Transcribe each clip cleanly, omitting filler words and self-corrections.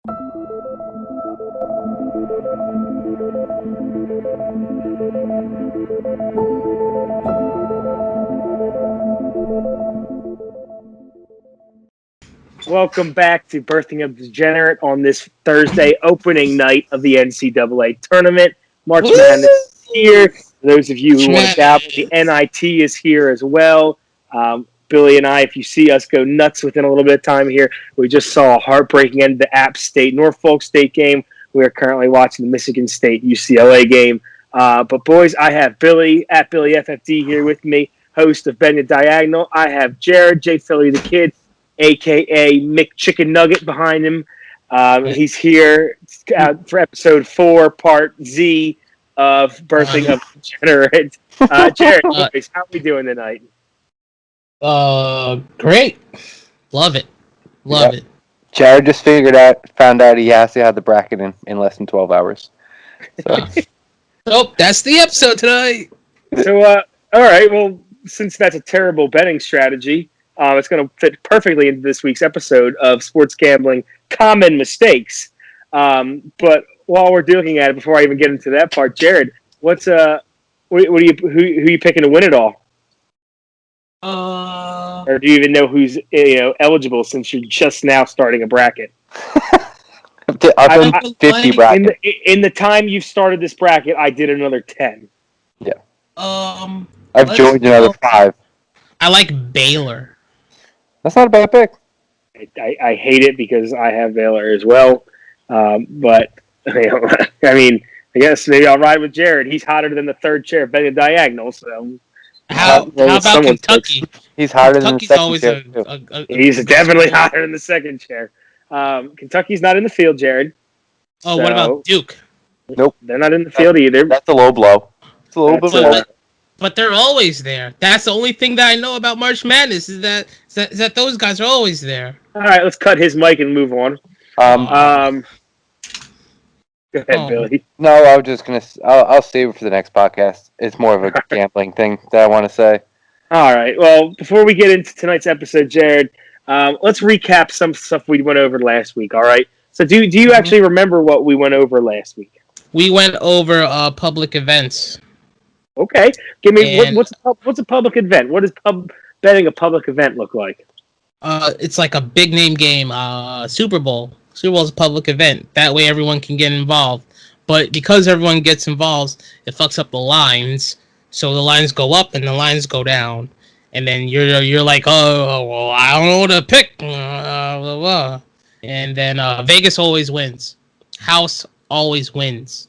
Welcome back to Birthing of Degenerate on this Thursday opening night of the NCAA tournament. March Madness is here. For those of you who want to dabble, the NIT is here as well. Billy and I, if you see us go nuts within a little bit of time here, we just saw a heartbreaking end to the App State Norfolk State game. We are currently watching the Michigan State UCLA game. But boys, I have Billy at Billy FFD here with me, host of Bend the Diagonal. I have Jared, J. Philly the Kid, a.k.a. Mick Chicken Nugget behind him. He's here for episode 4, part Z of Birthing of Degenerate. Jared, boys, how are we doing tonight? Great. Love it. Love it. Jared just found out he has to have the bracket in less than 12 hours. So that's the episode tonight. So, all right, well, since that's a terrible betting strategy, it's going to fit perfectly into this week's episode of Sports Gambling Common Mistakes. But while we're looking at it, before I even get into that part, Jared, who are you picking to win it all? Or do you even know who's eligible since you're just now starting a bracket? I've done 50 brackets. In the time you've started this bracket, I did another 10. Yeah. I've joined another 5. I like Baylor. That's not a bad pick. I hate it because I have Baylor as well. But, I mean, I guess maybe I'll ride with Jared. He's hotter than the third chair of Bend the Diagonal. So. How about Kentucky? He's hotter than the second always chair. He's definitely hotter than the second chair. Kentucky's not in the field, Jared. Oh, what about Duke? Nope. They're not in the field either. That's a low blow. It's a little bit low. But they're always there. That's the only thing that I know about March Madness is that those guys are always there. All right, let's cut his mic and move on. Go ahead, Billy. No, I was just I'll save it for the next podcast. It's more of a gambling thing that I want to say. All right. Well, before we get into tonight's episode, Jared, let's recap some stuff we went over last week. All right. So, do you actually remember what we went over last week? We went over public events. Okay. Give me what's a public event? What does betting a public event look like? It's like a big name game. Super Bowl. Super Bowl is a public event. That way, everyone can get involved. But because everyone gets involved, it fucks up the lines. So the lines go up and the lines go down, and then you're like, oh well, I don't know what to pick. Blah, blah. And then Vegas always wins. House always wins.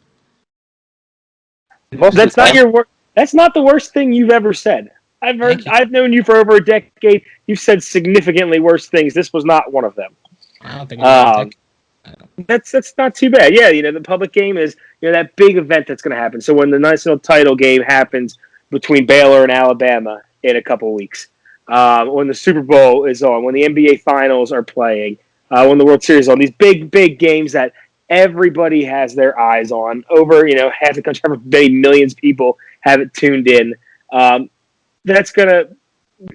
That's not the worst thing you've ever said. I've known you for over a decade. You've said significantly worse things. This was not one of them. I don't think that's not too bad. Yeah, the public game is that big event that's going to happen. So when the national title game happens between Baylor and Alabama in a couple of weeks, when the Super Bowl is on, when the NBA Finals are playing, when the World Series is on, these big games that everybody has their eyes on. Over half the country, however many millions of people have it tuned in. That's gonna.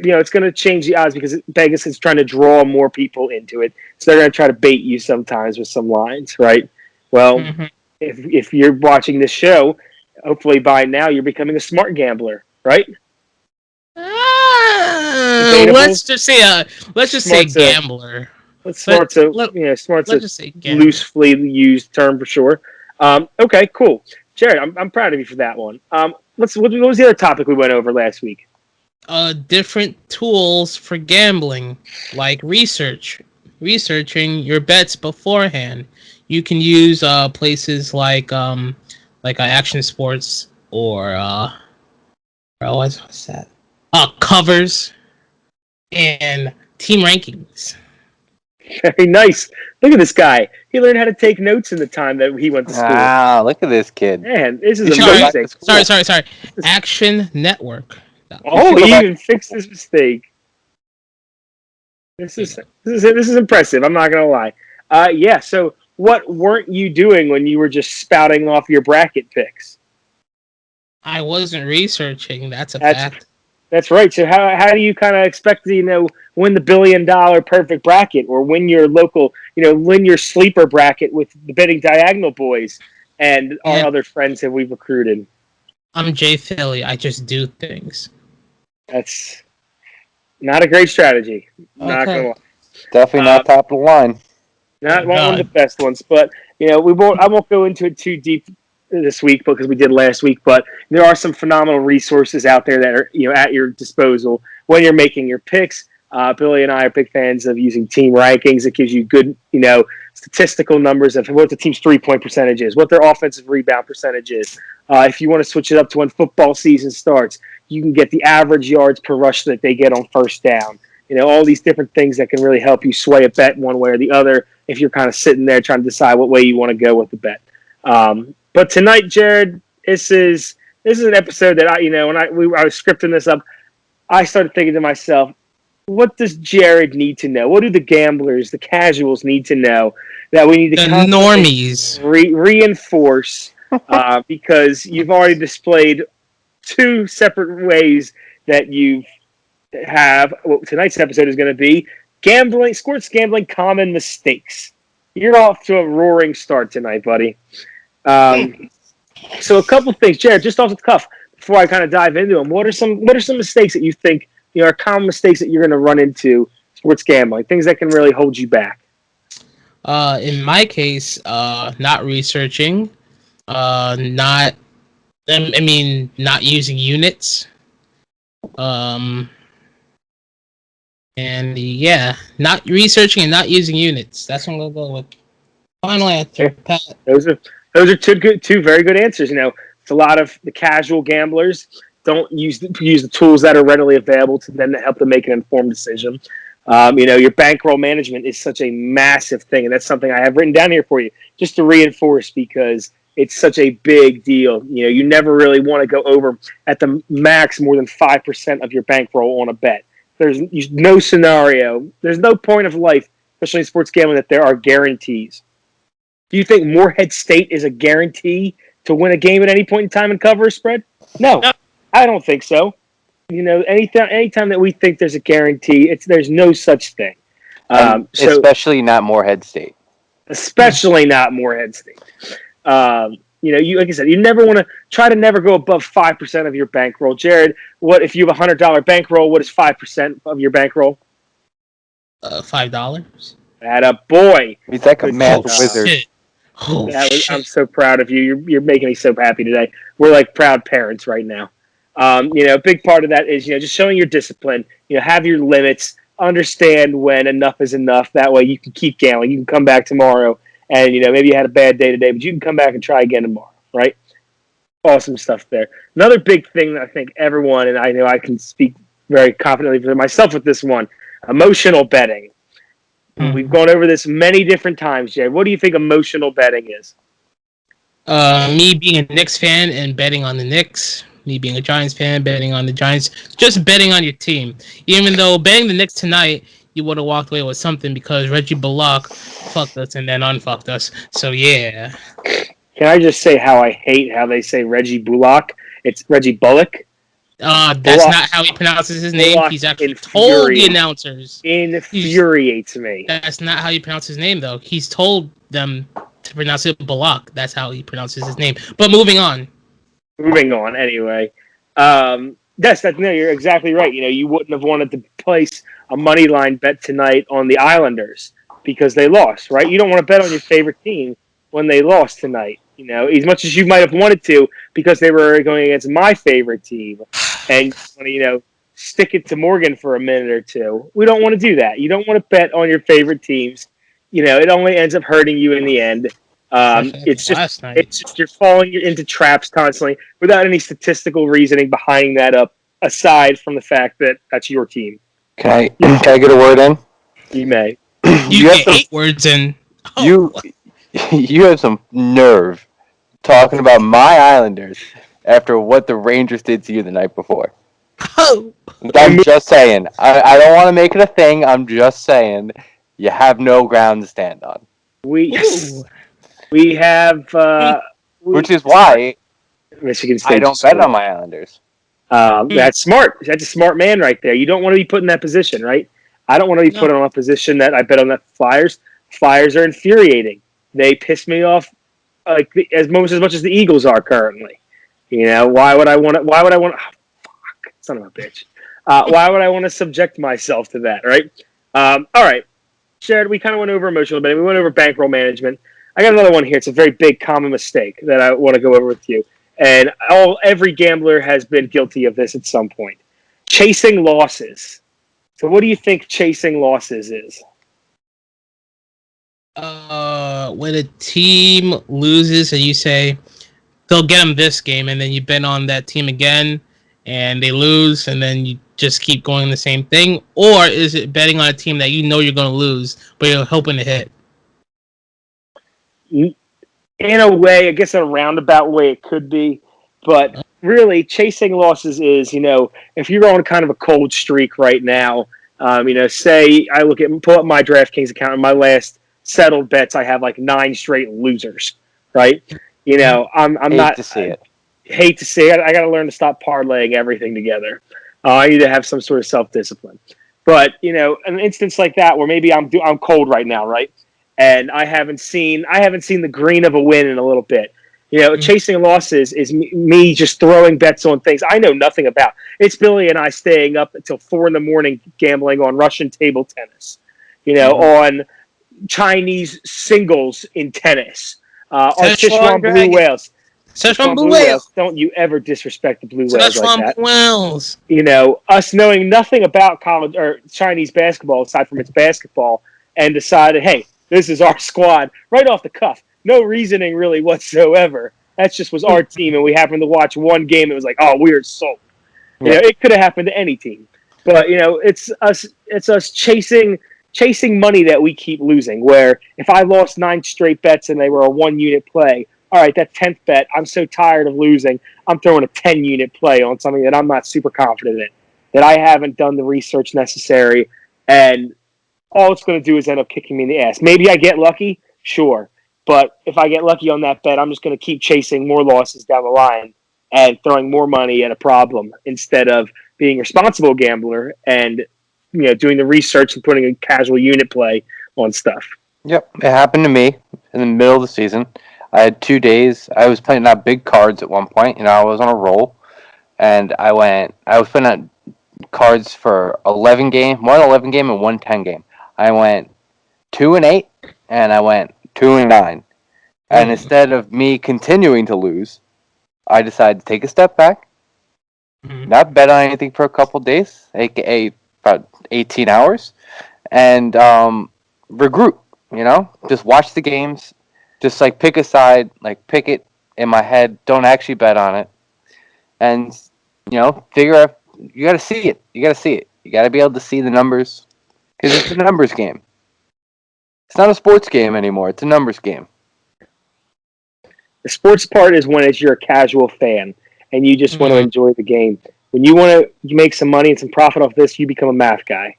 It's going to change the odds because Vegas is trying to draw more people into it. So they're going to try to bait you sometimes with some lines, right? Well, if you're watching this show, hopefully by now you're becoming a smart gambler, right? Let's just say gambler. Smart's a loosely used term for sure. Okay, cool. Jared, I'm proud of you for that one. What was the other topic we went over last week? Different tools for gambling, like researching your bets beforehand. You can use places like Action Sports or what's that? Covers and team rankings. Very nice. Look at this guy. He learned how to take notes in the time that he went to school. Wow, look at this kid. Man, this is amazing. Sorry. Action Network. Oh, he even fixed his mistake. This is impressive. I'm not gonna lie. Yeah. So, what weren't you doing when you were just spouting off your bracket picks? I wasn't researching. That's a fact. That's right. So how do you kind of expect to win the $1 billion perfect bracket or win your local win your sleeper bracket with the betting diagonal boys and our And other friends that we've recruited? I'm Jay Philly. I just do things. That's not a great strategy. Not Okay. gonna Definitely lie. not top of the line. Oh Not one of the God. best ones, but we won't. I won't go into it too deep this week because we did last week. But there are some phenomenal resources out there that are at your disposal when you're making your picks. Billy and I are big fans of using team rankings. It gives you good statistical numbers of what the team's 3-point percentage is, what their offensive rebound percentage is. If you want to switch it up to when football season starts, you can get the average yards per rush that they get on first down. All these different things that can really help you sway a bet one way or the other if you're kind of sitting there trying to decide what way you want to go with the bet. But tonight, Jared, this is an episode that I was scripting this up, I started thinking to myself, what does Jared need to know? What do the gamblers, the casuals, need to know that we need to The constantly normies. reinforce? Because you've already displayed two separate ways that you have what tonight's episode is going to be gambling, sports gambling, common mistakes. You're off to a roaring start tonight, buddy. Um, so a couple things, Jared, just off the cuff, before I kind of dive into them. What are some mistakes that you think are common mistakes that you're going to run into sports gambling? Things that can really hold you back. In my case, not researching. Not. I mean, not using units. Um, and yeah, not researching and not using units. That's what I'm gonna go with. Final answer, Yeah, Pat. those are two very good answers. It's a lot of the casual gamblers don't use the tools that are readily available to them to help them make an informed decision. Your bankroll management is such a massive thing, and that's something I have written down here for you just to reinforce because it's such a big deal. You never really want to go over at the max more than 5% of your bankroll on a bet. There's no scenario. There's no point of life, especially in sports gambling, that there are guarantees. Do you think Morehead State is a guarantee to win a game at any point in time and cover a spread? No, No. I don't think so. Anytime that we think there's a guarantee, there's no such thing. And So especially not Morehead State. especially not Morehead State. You like I said, you never want to try to never go above 5% of your bankroll. Jared, what if you have $100 bankroll? What is 5% of your bankroll? $5. That a boy. He's like a Good math Oh job. wizard. shit! Oh I'm shit! so proud of you. You're making me so happy today. We're like proud parents right now. A big part of that is just showing your discipline. Have your limits. Understand when enough is enough. That way you can keep gambling. You can come back tomorrow, and maybe you had a bad day today, but you can come back and try again tomorrow. Right? Awesome stuff there. Another big thing that I think everyone, and I know I can speak very confidently for myself with this one: emotional betting. We've gone over this many different times, Jay. What do you think emotional betting is? Me being a Knicks fan and betting on the Knicks. Me being a Giants fan, betting on the Giants. Just betting on your team. Even though betting the Knicks tonight, you would have walked away with something because Reggie Bullock fucked us and then unfucked us. So yeah. Can I just say how I hate how they say Reggie Bullock? It's Reggie Bullock. That's Bullock, not how he pronounces his name. Bullock He's actually told the announcers. He's infuriates me. That's not how he pronounces his name though. He's told them to pronounce it Bullock. That's how he pronounces his name. But moving on. Moving on, anyway. No, you're exactly right. You wouldn't have wanted to place a money line bet tonight on the Islanders because they lost, right? You don't want to bet on your favorite team when they lost tonight. As much as you might have wanted to because they were going against my favorite team, and you want to, stick it to Morgan for a minute or two. We don't want to do that. You don't want to bet on your favorite teams. It only ends up hurting you in the end. Especially after It's just last night. it's just you're falling into traps constantly without any statistical reasoning behind that up, aside from the fact that that's your team. Can I get a word in? You may. You You have get some 8 words in. you you have some nerve talking about my Islanders after what the Rangers did to you the night before. Oh. I'm just saying. I don't want to make it a thing. I'm just saying you have no ground to stand on. We Ooh. we have Which is why Michigan I State don't bet on my Islanders. That's smart. That's a smart man right there. You don't want to be put in that position, right? I don't want to be put No. in a position that I bet on the Flyers. Flyers are infuriating. They piss me off like as much as the Eagles are currently. Why would I want to? Why would I want? Oh, fuck, son of a bitch. Why would I want to subject myself to that? Right. All right, Jared. We kind of went over emotional betting. We went over bankroll management. I got another one here. It's a very big common mistake that I want to go over with you. And every gambler has been guilty of this at some point. Chasing losses. So what do you think chasing losses is? When a team loses and you say they'll get them this game, and then you bet on that team again, and they lose, and then you just keep going the same thing, or is it betting on a team that you know you're going to lose, but you're hoping to hit? In a way, I guess in a roundabout way it could be, but really chasing losses is, if you're on kind of a cold streak right now, say I pull up my DraftKings account and my last settled bets, I have like 9 straight losers, right? I'm Hate not to see it. hate to see it. I got to learn to stop parlaying everything together. I need to have some sort of self discipline. But an instance like that where maybe I'm cold right now, right? And I haven't seen the green of a win in a little bit. Chasing losses is me just throwing bets on things I know nothing about. It's Billy and I staying up until 4 a.m. gambling on Russian table tennis. On Chinese singles in tennis. On Szechuan Sichuan blue Dragon. whales. Szechuan Sichuan Blue blue Whale. whales. Don't you ever disrespect the blue whales like Szechuan that. Blue Whales. Us knowing nothing about college or Chinese basketball aside from its basketball, and decided, hey, this is our squad right off the cuff. No reasoning really whatsoever. That just was our team, and we happened to watch one game. It was like, oh, we're sold. Yeah. It could have happened to any team, but it's us. It's us chasing money that we keep losing. Where if I lost 9 straight bets and they were a 1-unit play, all right, that 10th bet, I'm so tired of losing, I'm throwing a 10-unit play on something that I'm not super confident in, that I haven't done the research necessary, and all it's going to do is end up kicking me in the ass. Maybe I get lucky, sure, but if I get lucky on that bet, I'm just going to keep chasing more losses down the line and throwing more money at a problem instead of being a responsible gambler and doing the research and putting a casual unit play on stuff. Yep, it happened to me in the middle of the season. I had 2 days. I was playing out big cards at one point. I was on a roll, and I was putting out cards for 11 game, one 11 game and one 10 game. I went 2-8, and I went 2-9. And instead of me continuing to lose, I decided to take a step back, not bet on anything for a couple days, aka about 18 hours, and regroup. Just watch the games, just like pick a side, like pick it in my head. Don't actually bet on it, and figure out. You got to see it. You got to see it. You got to be able to see the numbers because it's a numbers game. It's not a sports game anymore. It's a numbers game. The sports part is when you're a casual fan and you just want to enjoy the game. When you want to make some money and some profit off this, you become a math guy.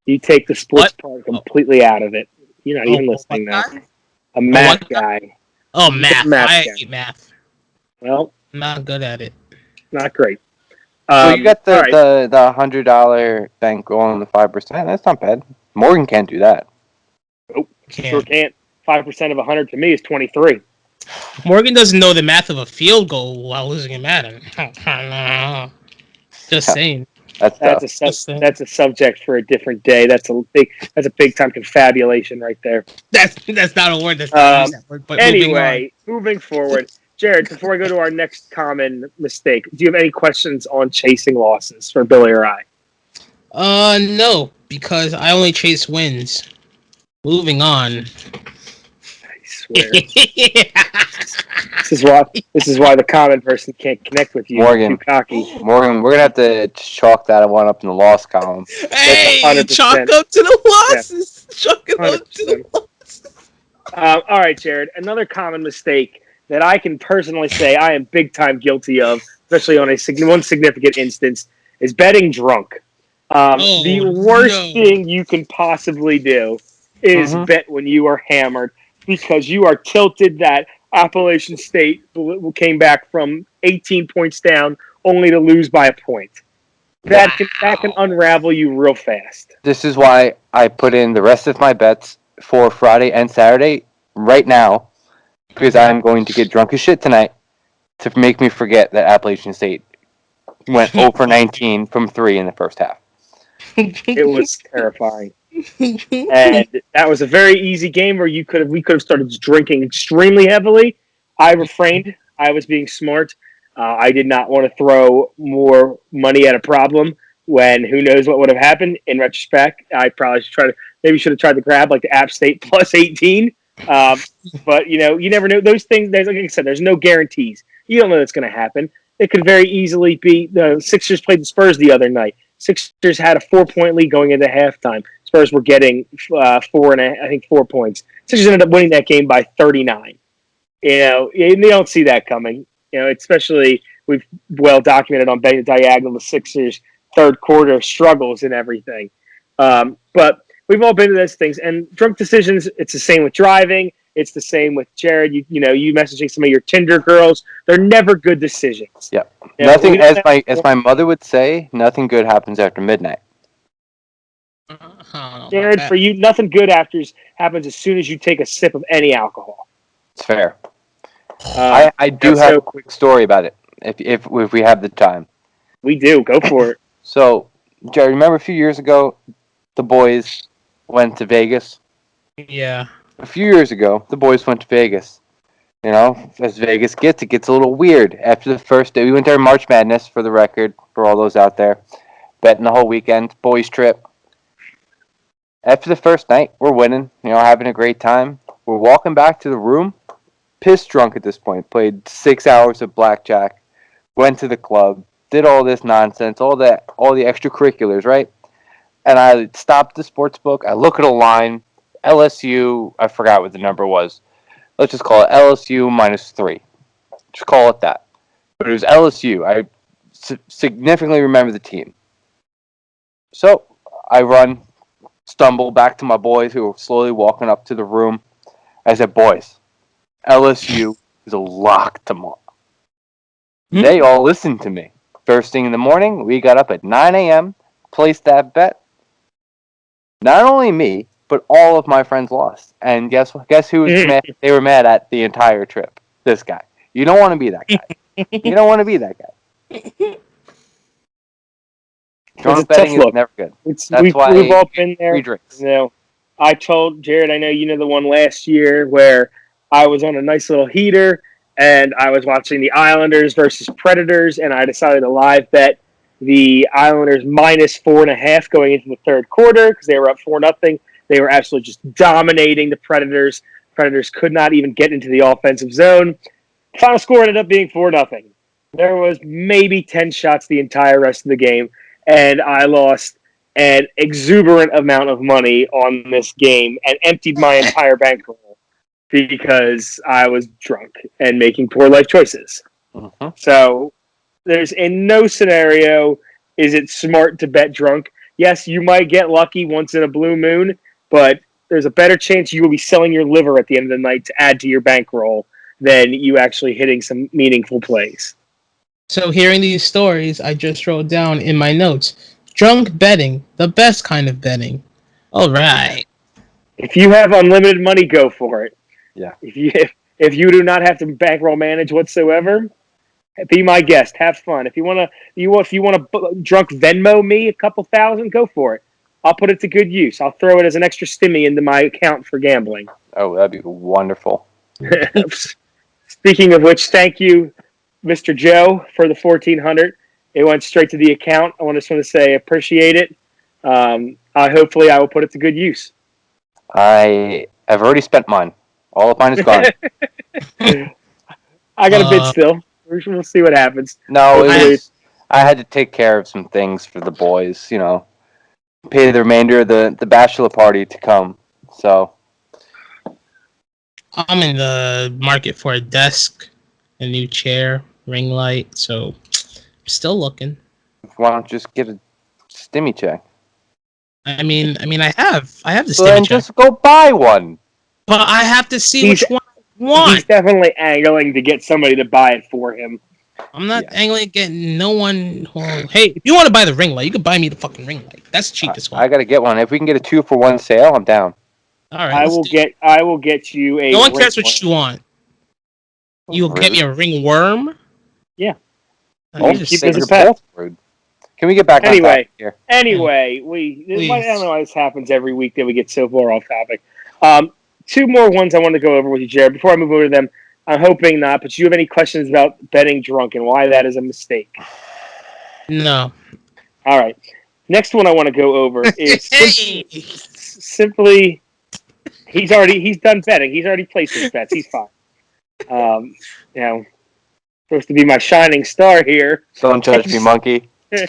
You take the sports part completely out of it. You're not even listening now. A math guy. Oh, math. I guy. hate math. Well, not good at it. Not great. Well, you got the right. the $100 bank on the 5%. That's not bad. Morgan can't do that. Nope, sure can't. 5% of 100 to me is 23. Morgan doesn't know the math of a field goal while losing a Madden. Just saying. That's a subject for a different day. That's a big time confabulation right there. That's not a word. That's not use that word. But anyway, moving forward, Jared. Before I go to our next common mistake, do you have any questions on chasing losses for Billy or I? No, because I only chase wins. Moving on. I swear. This is why the common person can't connect with you. Morgan, you're too cocky. Morgan, we're gonna have to chalk that one up in the loss column. Hey, chalk up to the losses. Yeah. Chalk it up to the losses. All right, Jared. Another common mistake that I can personally say I am big time guilty of, especially on one significant instance, is betting drunk. The worst thing you can possibly do is bet when you are hammered because you are tilted that Appalachian State came back from 18 points down, only to lose by a point. That can unravel you real fast. This is why I put in the rest of my bets for Friday and Saturday right now, because I'm going to get drunk as shit tonight to make me forget that Appalachian State went 0 for 19 from 3 in the first half. It was terrifying. And that was a very easy game where we could have started drinking extremely heavily. I refrained. I was being smart. I did not want to throw more money at a problem when who knows what would have happened. In retrospect, I probably should have tried to grab like the App State plus 18. But you never know those things. There's like I said, there's no guarantees. You don't know that's going to happen. It could very easily be the Sixers played the Spurs the other night. Sixers had a 4-point lead going into halftime. Spurs were getting 4 points. Sixers ended up winning that game by 39. You don't see that coming. Especially we've well documented on Diagonal the Sixers' third quarter struggles and everything. But we've all been to those things. And drunk decisions, it's the same with driving. It's the same with Jared. You messaging some of your Tinder girls. They're never good decisions. Yeah. Nothing, as my mother would say, nothing good happens after midnight. Jared, for you, nothing good happens as soon as you take a sip of any alcohol. It's fair. I do have a quick story about it, if we have the time. We do. Go for it. So, Jerry, remember a few years ago, the boys went to Vegas? Yeah. A few years ago, the boys went to Vegas. As Vegas gets, it gets a little weird. After the first day, we went there March Madness, for the record, for all those out there. Betting the whole weekend, boys trip. After the first night, we're winning, having a great time. We're walking back to the room, pissed drunk at this point. Played 6 hours of blackjack, went to the club, did all this nonsense, all the extracurriculars, right? And I stopped the sports book. I look at a line, LSU. I forgot what the number was. Let's just call it LSU -3. Just call it that. But it was LSU. I significantly remember the team. So I stumble back to my boys who were slowly walking up to the room. I said, boys, LSU is a lock tomorrow. They all listened to me. First thing in the morning, we got up at 9 a.m., placed that bet. Not only me, but all of my friends lost. And guess who was mad? They were mad at the entire trip. This guy. You don't want to be that guy. You don't want to be that guy. Drunk betting is never good. We've all been there. Drinks. I told Jared, I know you know the one last year where I was on a nice little heater and I was watching the Islanders versus Predators, and I decided to live bet the Islanders -4.5 going into the third quarter because they were up 4-0. They were absolutely just dominating the Predators. Predators could not even get into the offensive zone. Final score ended up being 4-0. There was maybe 10 shots the entire rest of the game, and I lost an exuberant amount of money on this game and emptied my entire bankroll because I was drunk and making poor life choices. Uh-huh. So there's in no scenario is it smart to bet drunk. Yes, you might get lucky once in a blue moon, but there's a better chance you will be selling your liver at the end of the night to add to your bankroll than you actually hitting some meaningful plays. So hearing these stories, I just wrote down in my notes, drunk betting, the best kind of betting. All right. If you have unlimited money, go for it. Yeah. If you do not have to bankroll manage whatsoever, be my guest. Have fun. If you want to drunk Venmo me a couple thousand, go for it. I'll put it to good use. I'll throw it as an extra stimmy into my account for gambling. Oh, that'd be wonderful. Speaking of which, thank you, Mr. Joe, for the 1,400. It went straight to the account. I just want to say appreciate it. Hopefully I will put it to good use. I have already spent mine. All of mine is gone. I got a bid still. We'll see what happens. No, I had to take care of some things for the boys, pay the remainder of the bachelor party to come. So I'm in the market for a desk, a new chair, ring light, so I'm still looking. Why don't you just get a stimmy check? I mean I have the So stimmy then check. just go buy one. But I have to see which one I Why? He's definitely angling to get somebody to buy it for him. I'm not angling at getting no one. Well, hey, if you want to buy the ring light, you can buy me the fucking ring light. That's the cheapest one. I gotta get one. If we can get a 2-for-1 sale, I'm down. All right, I will get you a. No one ring cares what worm. you want. You'll Really? get me a ring worm. Yeah. You're Keep just it as a You're pet. both rude. Can we get back on topic here? Anyway, I don't know why this happens every week that we get so far off topic. Two more ones I want to go over with you, Jared. Before I move over to them, I'm hoping not. But do you have any questions about betting drunk and why that is a mistake? No. All right. Next one I want to go over is simply he's done betting. He's already placed his bets. He's fine. Supposed to be my shining star here. Don't judge me, monkey. All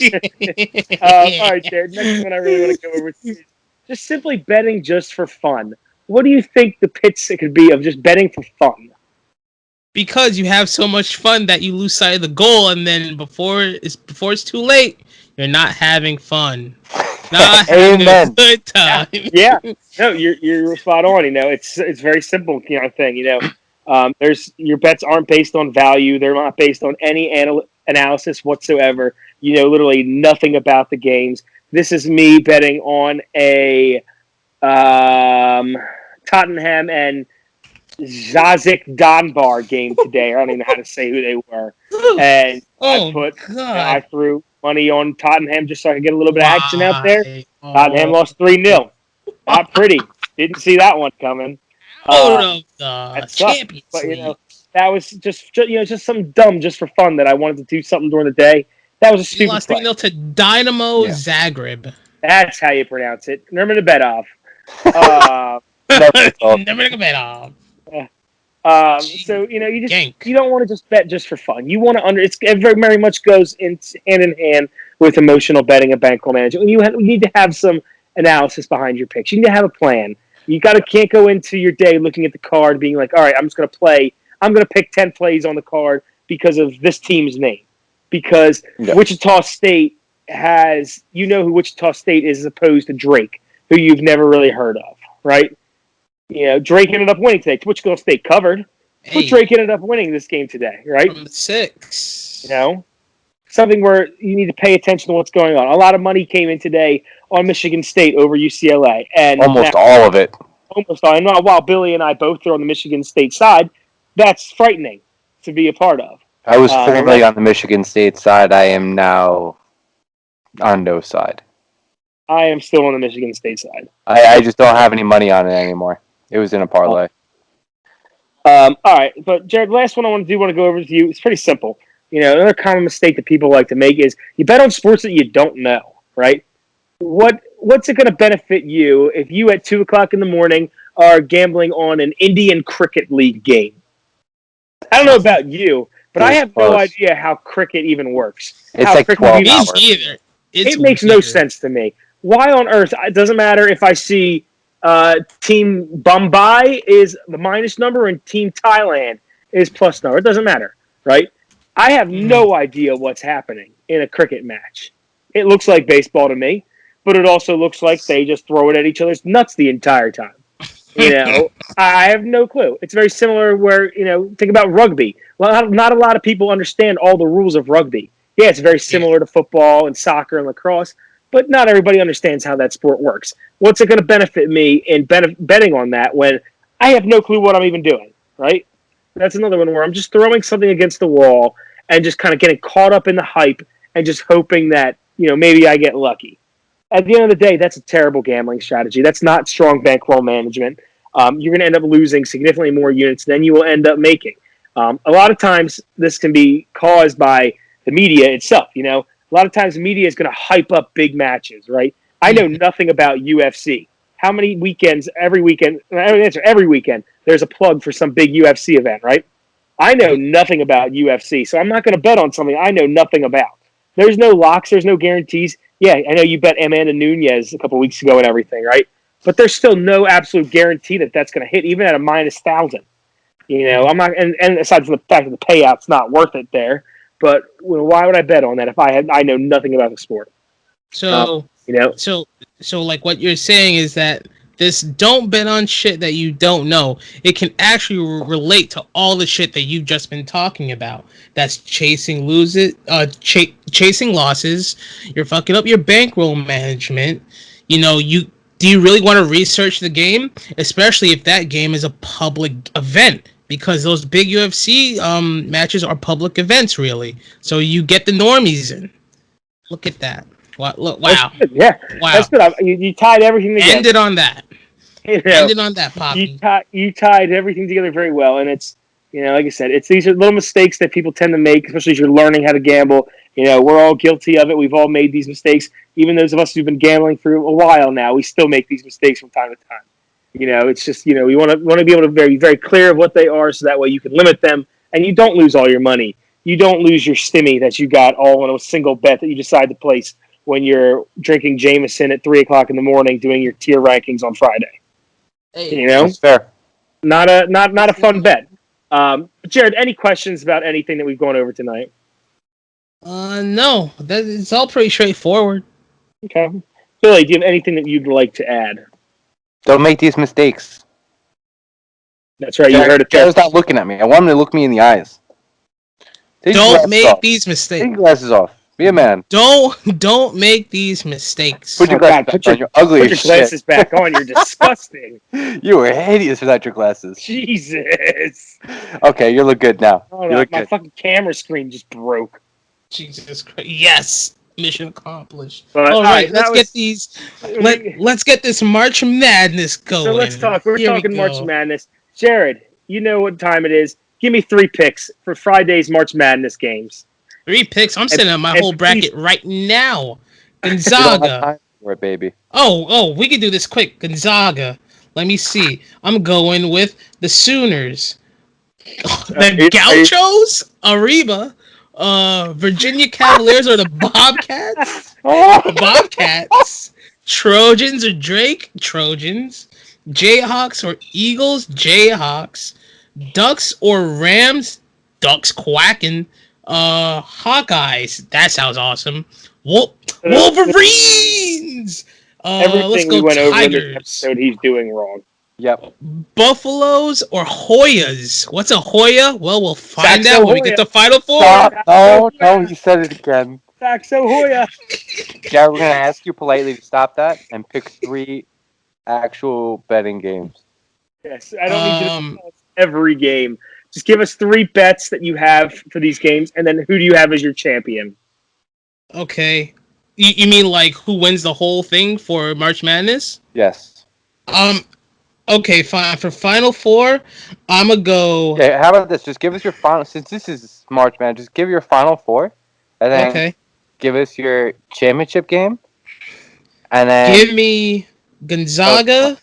right, Jared. Next one I really want to go over is just simply betting just for fun. What do you think the pits it could be of just betting for fun? Because you have so much fun that you lose sight of the goal, and then before it's too late, you're not having fun. Not having a good time. Yeah. No, you're spot on. It's very simple. Thing. There's your bets aren't based on value. They're not based on any analysis whatsoever. You know literally nothing about the games. This is me betting on a Tottenham and Zazik Donbar game today. I don't even know how to say who they were. And I threw money on Tottenham just so I could get a little bit of action out there. Tottenham lost 3-0. Not pretty. Didn't see that one coming. Out of the Champions League. That was just something dumb just for fun that I wanted to do something during the day. That was a stupid lost play. 3-0 to Dynamo Zagreb. That's how you pronounce it. Nurmagomedov. Nurmagomedov. So you don't want to just bet just for fun. You want to it very much goes hand in hand with emotional betting and bankroll management. You need to have some analysis behind your picks. You need to have a plan. Can't go into your day looking at the card being like, all right, I'm just going to play. I'm going to pick 10 plays on the card because of this team's name. Because Wichita State has, who Wichita State is as opposed to Drake, who you've never really heard of, right? Drake ended up winning today. Wichita State covered, but Drake ended up winning this game today, right? From 6. Something where you need to pay attention to what's going on. A lot of money came in today on Michigan State over UCLA, and almost all of it. Almost all. And while Billy and I both are on the Michigan State side, that's frightening to be a part of. I was formerly on the Michigan State side. I am now on no side. I am still on the Michigan State side. I just don't have any money on it anymore. It was in a parlay. All right, but Jared, last one I want to go over with you. It's pretty simple. Another common mistake that people like to make is you bet on sports that you don't know, right? What's it going to benefit you if you at 2:00 in the morning are gambling on an Indian Cricket League game? I don't know about you, but I have no idea how cricket even works. It's like 12 hours. It makes no sense to me. Why on earth? It doesn't matter if I see Team Bombay is the minus number and Team Thailand is plus number. It doesn't matter, right? I have no idea what's happening in a cricket match. It looks like baseball to me, but it also looks like they just throw it at each other's nuts the entire time. I have no clue. It's very similar where, think about rugby. Well, not a lot of people understand all the rules of rugby. Yeah, it's very similar to football and soccer and lacrosse, but not everybody understands how that sport works. What's it going to benefit me in betting on that when I have no clue what I'm even doing, right? That's another one where I'm just throwing something against the wall and just kind of getting caught up in the hype and just hoping that, maybe I get lucky. At the end of the day, that's a terrible gambling strategy. That's not strong bankroll management. You're going to end up losing significantly more units than you will end up making. A lot of times, this can be caused by the media itself. A lot of times, the media is going to hype up big matches, right? I know nothing about UFC. How many weekends, every weekend, there's a plug for some big UFC event, right? I know nothing about UFC, so I'm not going to bet on something I know nothing about. There's no locks. There's no guarantees. Yeah, I know you bet Amanda Nunes a couple weeks ago and everything, right? But there's still no absolute guarantee that that's going to hit, even at a minus 1,000. I'm not, and aside from the fact that the payout's not worth it there, but why would I bet on that if I know nothing about the sport? So like what you're saying is that this don't bet on shit that you don't know. It can actually relate to all the shit that you've just been talking about. That's chasing chasing losses. You're fucking up your bankroll management. Do you really want to research the game, especially if that game is a public event? Because those big UFC matches are public events, really. So you get the normies in. Look at that. Look, wow. That's good. Yeah, Wow. that's good. You tied everything together. Ended on that. You know, Ended on that, Poppy. you tied everything together very well, and it's like I said, it's these are little mistakes that people tend to make, especially as you're learning how to gamble. We're all guilty of it. We've all made these mistakes. Even those of us who've been gambling for a while now, we still make these mistakes from time to time. It's just we want to be able to be very very clear of what they are, so that way you can limit them and you don't lose all your money. You don't lose your stimmy that you got all in a single bet that you decide to place when you're drinking Jameson at 3 o'clock in the morning, doing your tier rankings on Friday. Hey, That's fair. Not a fun bet. Jared, any questions about anything that we've gone over tonight? No, it's all pretty straightforward. Okay, Billy, do you have anything that you'd like to add? Don't make these mistakes. That's right. You heard it there. Jared's not looking at me. I want him to look me in the eyes. Don't make these mistakes. Take your glasses off. Be a man. Don't make these mistakes. Put your glasses back on. You're ugly Put your as glasses shit. back on. You're disgusting. You were hideous without your glasses. Jesus. Okay, you look good now. Oh, You no, look my good. fucking camera screen just broke. Jesus Christ! Yes, mission accomplished. But, all right, let's get these. Let's get this March Madness going. So let's talk. We're Here talking March Madness. Jared, you know what time it is. Give me 3 picks for Friday's March Madness games. 3 picks. I'm sending out my whole bracket right now. You don't have Gonzaga. time for it, baby. Oh, we can do this quick. Gonzaga. Let me see. I'm going with the Sooners. The Gauchos, Arriba, Virginia Cavaliers or the Bobcats? The Bobcats. Trojans or Drake? Trojans. Jayhawks or Eagles? Jayhawks. Ducks or Rams? Ducks quacking. Hawkeyes. That sounds awesome. Wolverines. Everything Let's go we went over in this Tigers. episode, he's doing wrong. Yep. Buffaloes or Hoyas? What's a Hoya? Well, we'll find Saxo out when we Hoya. get to Final Four. Stop. No, he said it again. Saxo Hoya. Jared, we're going to ask you politely to stop that and pick 3 actual betting games. Yes, I don't need you to tell us every game. Just give us 3 bets that you have for these games, and then who do you have as your champion? Okay. You mean like who wins the whole thing for March Madness? Yes. Okay, fine. For Final Four, I'm gonna go. Okay, how about this? Just give us your final. Since this is March Madness, just give your Final Four, and then give us your championship game, and then give me Gonzaga.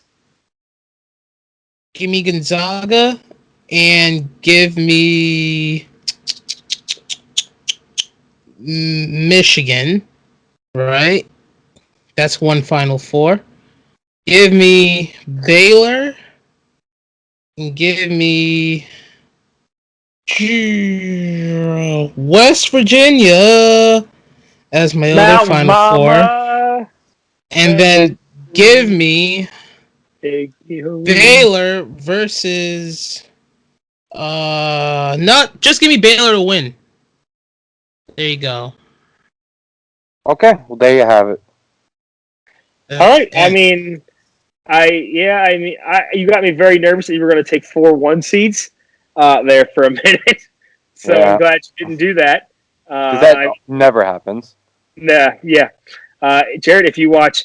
Give me Gonzaga, and give me Michigan. Right, that's one Final Four. Give me Baylor, and give me West Virginia as my other Final Four. And then give me Baylor versus not just give me Baylor to win. There you go. Okay, well there you have it. All right. I mean, you got me very nervous that you were going to take 4 1 seeds there for a minute. So I'm glad you didn't do that. That never happens. Yeah. Jared, if you watch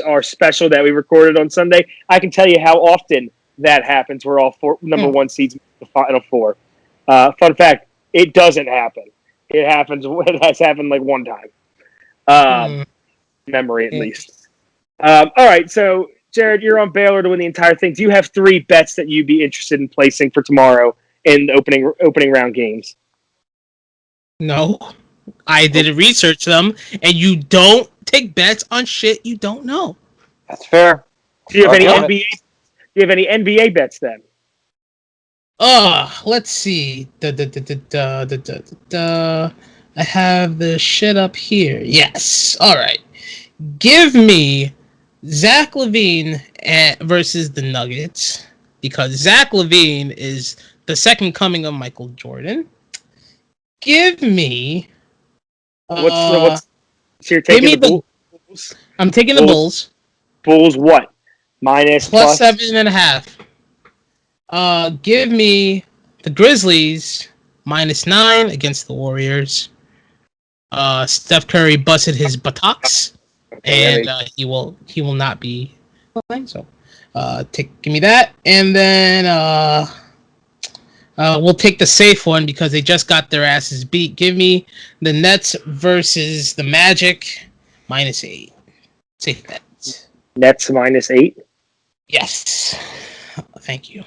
our special that we recorded on Sunday, I can tell you how often that happens. We're all number 1 seeds in the Final Four. Fun fact, it doesn't happen. It has happened like 1 time. Memory at least. All right, so Jared, you're on Baylor to win the entire thing. Do you have 3 bets that you'd be interested in placing for tomorrow in the opening round games? No, I didn't research them, and you don't take bets on shit you don't know. That's fair. Do you have any NBA? Do you have any NBA bets then? Let's see. I have the shit up here. Yes. All right. Give me Zach LaVine versus the Nuggets, because Zach LaVine is the second coming of Michael Jordan. Give me, uh, so you're give taking me the the. Bulls? I'm taking the Bulls, Bulls Bulls what? Minus plus plus? 7.5. Give me the Grizzlies -9 against the Warriors. Steph Curry busted his buttocks, Okay, and he will not be playing. So, give me that, and then we'll take the safe one because they just got their asses beat. Give me the Nets versus the Magic -8. Safe bet. Nets -8. Yes. Thank you.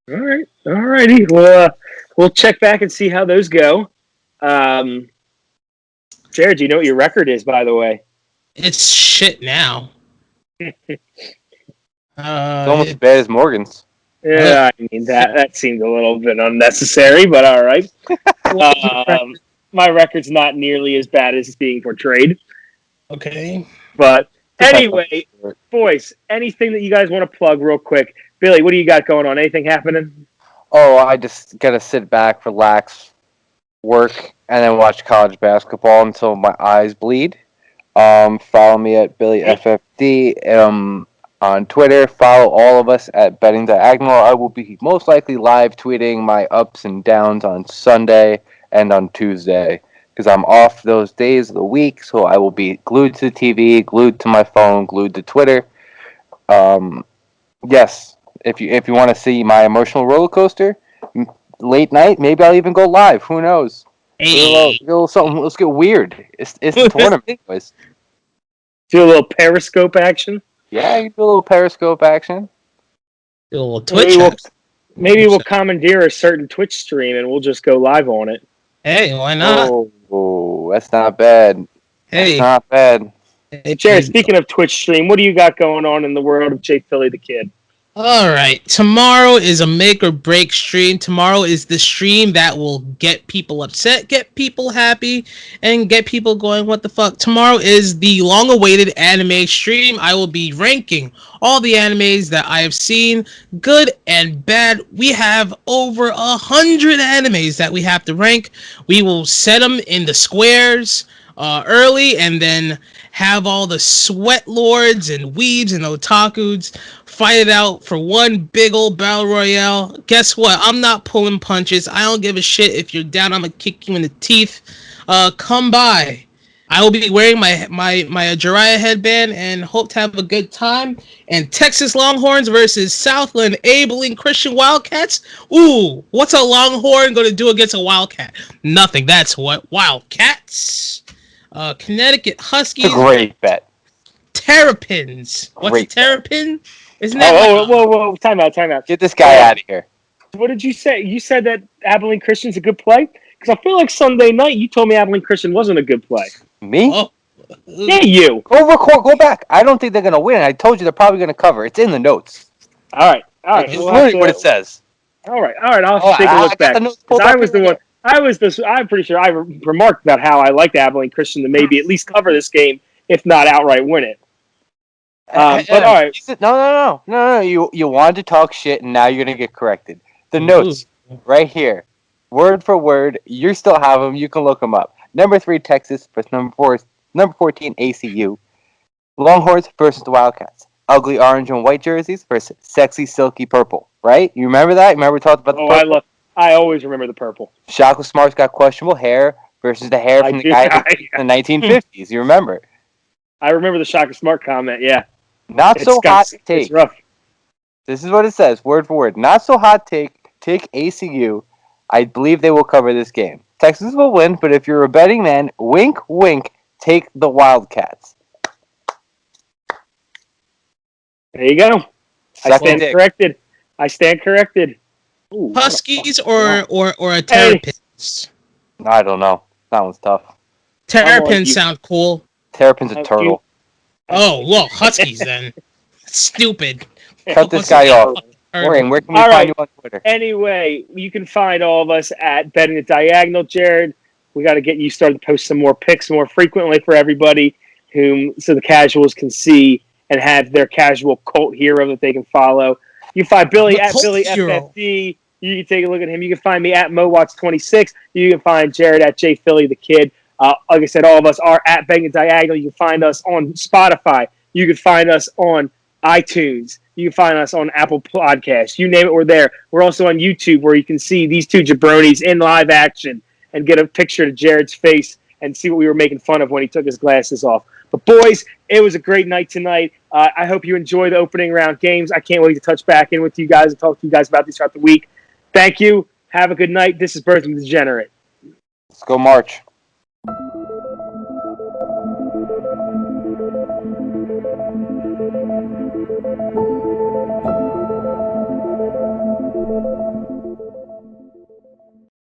All right, all righty. We'll check back and see how those go. Jared, do you know what your record is, by the way? It's shit now. It's almost as bad as Morgan's. Yeah, I mean that seemed a little bit unnecessary, but all right. My record's not nearly as bad as it's being portrayed. Okay. But Depends on anyway, the sport. boys, anything that you guys want to plug real quick? Billy, what do you got going on? Anything happening? Oh, I just gotta sit back, relax, work, and then watch college basketball until my eyes bleed. Follow me at BillyFFD on Twitter. Follow all of us at Betting Diagonal. I will be most likely live tweeting my ups and downs on Sunday and on Tuesday because I'm off those days of the week. So I will be glued to the TV, glued to my phone, glued to Twitter. Um, yes, if you want to see my emotional roller coaster, late night, maybe I'll even go live. Who knows? Hey. A little something. Let's get weird. It's the tournament, boys. Do a little Periscope action. Yeah, you do a little Periscope action. A little Maybe Twitch we'll action. maybe we'll commandeer a certain Twitch stream and we'll just go live on it. Hey, why not? Oh, that's not bad. That's Hey, not bad. Jared, speaking of Twitch stream, what do you got going on in the world of Jay Philly the Kid? All right. Tomorrow is a make or break stream. Tomorrow is the stream that will get people upset, get people happy, and get people going, what the fuck? Tomorrow is the long awaited anime stream. I will be ranking all the animes that I have seen, good and bad. We have over 100 animes that we have to rank. We will set them in the squares early and then have all the sweat lords and weebs and otakus fight it out for one big old battle royale. Guess what? I'm not pulling punches. I don't give a shit if you're down. I'm gonna kick you in the teeth. Come by. I will be wearing my Jiraiya headband and hope to have a good time. And Texas Longhorns versus Southland Abilene Christian Wildcats. Ooh, what's a Longhorn gonna do against a Wildcat? Nothing. That's what Wildcats. Connecticut Huskies. It's a great bet. Terrapins. What's a Great bet. terrapin? Isn't that like Whoa! Time out! Get this guy out of here. What did you say? You said that Abilene Christian's a good play? Because I feel like Sunday night you told me Abilene Christian wasn't a good play. Me? oh, Yeah, you. Go back. I don't think they're gonna win. I told you they're probably gonna cover. It's in the notes. All right. It's We'll literally what it says. All right. I'll have to take a I look got back the notes because pulled I up was here the one. I'm pretty sure I remarked about how I liked Abilene Christian to maybe at least cover this game, if not outright win it. But all right. No. You wanted to talk shit, and now you're gonna get corrected. The notes right here, word for word. You still have them. You can look them up. Number 3 Texas versus number 14 ACU. Longhorns versus the Wildcats. Ugly orange and white jerseys versus sexy silky purple. Right? You remember that? Remember we talked about the purple? I always remember the purple. Shaka Smart's got questionable hair versus the hair from the guy in the 1950s. You remember? I remember the Shaka Smart comment. Yeah. Not so hot take. It's rough. This is what it says, word for word. Not so hot take. Take ACU. I believe they will cover this game. Texas will win, but if you're a betting man, wink, wink, take the Wildcats. There you go. I stand corrected. Ooh, Huskies or a Terrapins? I don't know. That one's tough. Terrapins sound cool. Terrapin's a turtle. Oh, well, Huskies then. Stupid. Cut this guy off. Morgan, where can we find you on Twitter? Anyway, you can find all of us at Betting the Diagonal. Jared, we got to get you started to post some more picks more frequently for everybody, so the casuals can see and have their casual cult hero that they can follow. You can find Billy The at cult Billy hero. FFD. You can take a look at him. You can find me at MoWatts26. You can find Jared at JPhilly the Kid. Like I said, all of us are at Banging Diagonal. You can find us on Spotify. You can find us on iTunes. You can find us on Apple Podcasts. You name it, we're there. We're also on YouTube where you can see these two jabronis in live action and get a picture of Jared's face and see what we were making fun of when he took his glasses off. But boys, it was a great night tonight. I hope you enjoy the opening round games. I can't wait to touch back in with you guys and talk to you guys about these throughout the week. Thank you. Have a good night. This is Birthing Degenerate. Let's go March. Thank you.